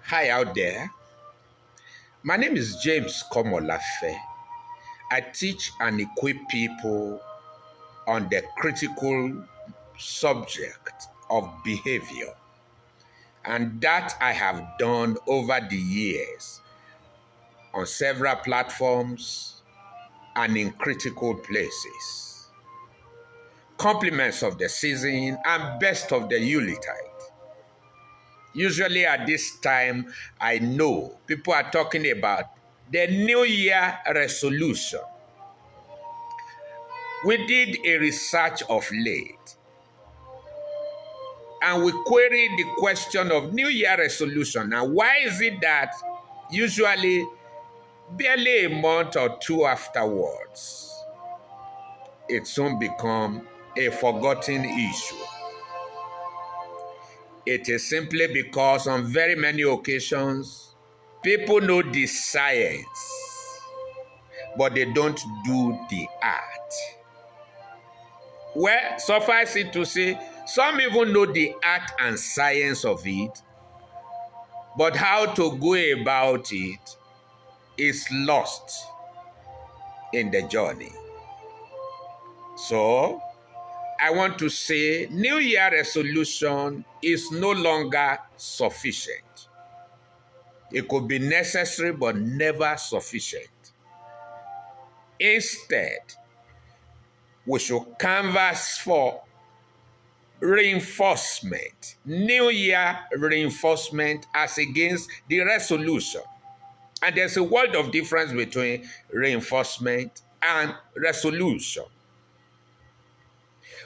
Hi out there. My name is James Komolafe. I teach and equip people on the critical subject of behavior. And that I have done over the years on several platforms and in critical places. Compliments of the season and best of the Yuletide. Usually at this time, I know people are talking about the New Year resolution. We did a research of late and we queried the question of New Year resolution. Now, why is it that usually barely a month or two afterwards, it soon becomes a forgotten issue? It is simply because on very many occasions, people know the science, but they don't do the art. Well, suffice it to say, some even know the art and science of it, but how to go about it is lost in the journey. So, I want to say New Year resolution is no longer sufficient. It could be necessary, but never sufficient. Instead, we should canvass for reinforcement, New Year reinforcement as against the resolution. And there's a world of difference between reinforcement and resolution.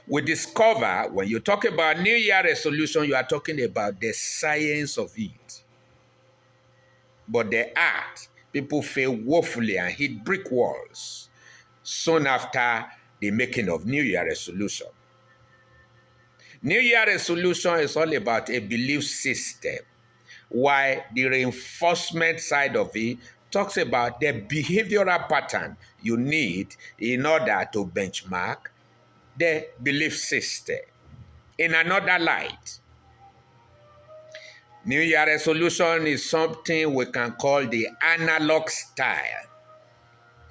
We discover when you talk about New Year resolution, you are talking about the science of it. But the art, people fail woefully and hit brick walls soon after the making of New Year resolution. New Year resolution is all about a belief system, while the reinforcement side of it talks about the behavioral pattern you need in order to benchmark the belief system. In another light, New Year resolution is something we can call the analog style,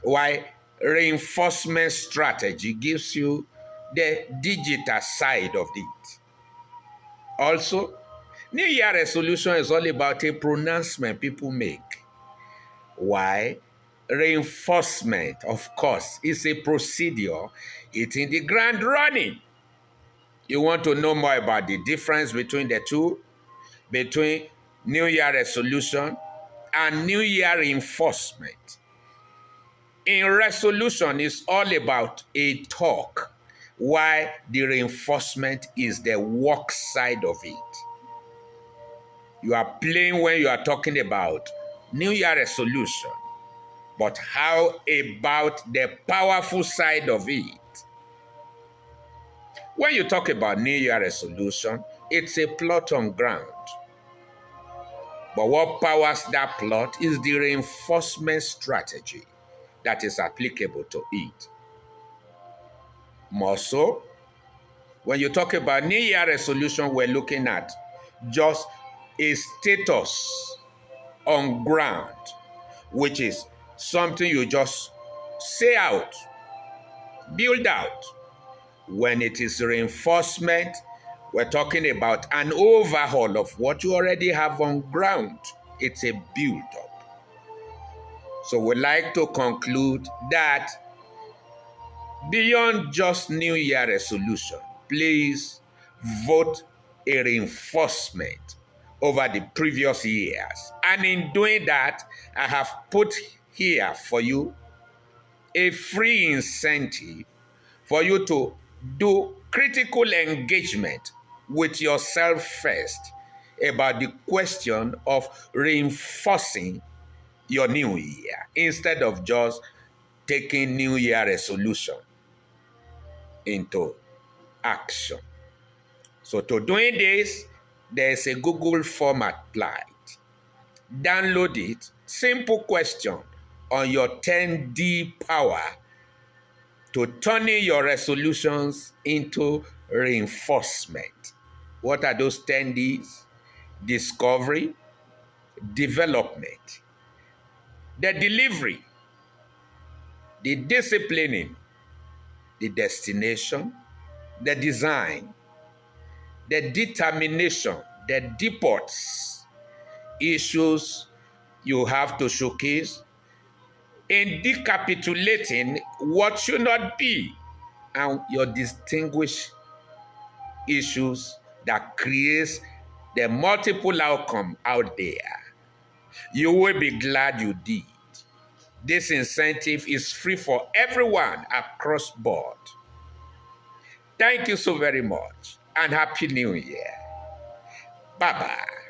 while reinforcement strategy gives you the digital side of it. Also, New Year resolution is all about a pronouncement people make. Why? Reinforcement, of course, is a procedure. It's in the ground running. You want to know more about the difference between the two? Between New Year resolution and New Year reinforcement. In resolution, it's all about a talk, while the reinforcement is the work side of it. You are playing when you are talking about New Year resolution, but how about the powerful side of it? When you talk about New Year resolution, it's a plot on ground. But what powers that plot is the reinforcement strategy that is applicable to it. More so, when you talk about New Year resolution, we're looking at just a status on ground, which is something you just say out, build out. When it is reinforcement, we're talking about an overhaul of what you already have on ground. It's a build-up. So we like to conclude that beyond just New Year resolution, please vote a reinforcement over the previous years. And in doing that, I have put here for you a free incentive for you to do critical engagement with yourself first about the question of reinforcing your new year instead of just taking New Year resolution into action. So to doing this, there's a Google form applied. Download it. Simple question on your 10D power to turning your resolutions into reinforcement. What are those 10Ds? Discovery, development, the delivery, the disciplining, the destination, the design, the determination, the deports, issues you have to showcase in decapitulating what should not be, and your distinguished issues that creates the multiple outcome out there. You will be glad you did. This incentive is free for everyone across board. Thank you so very much and Happy New Year. Bye-bye.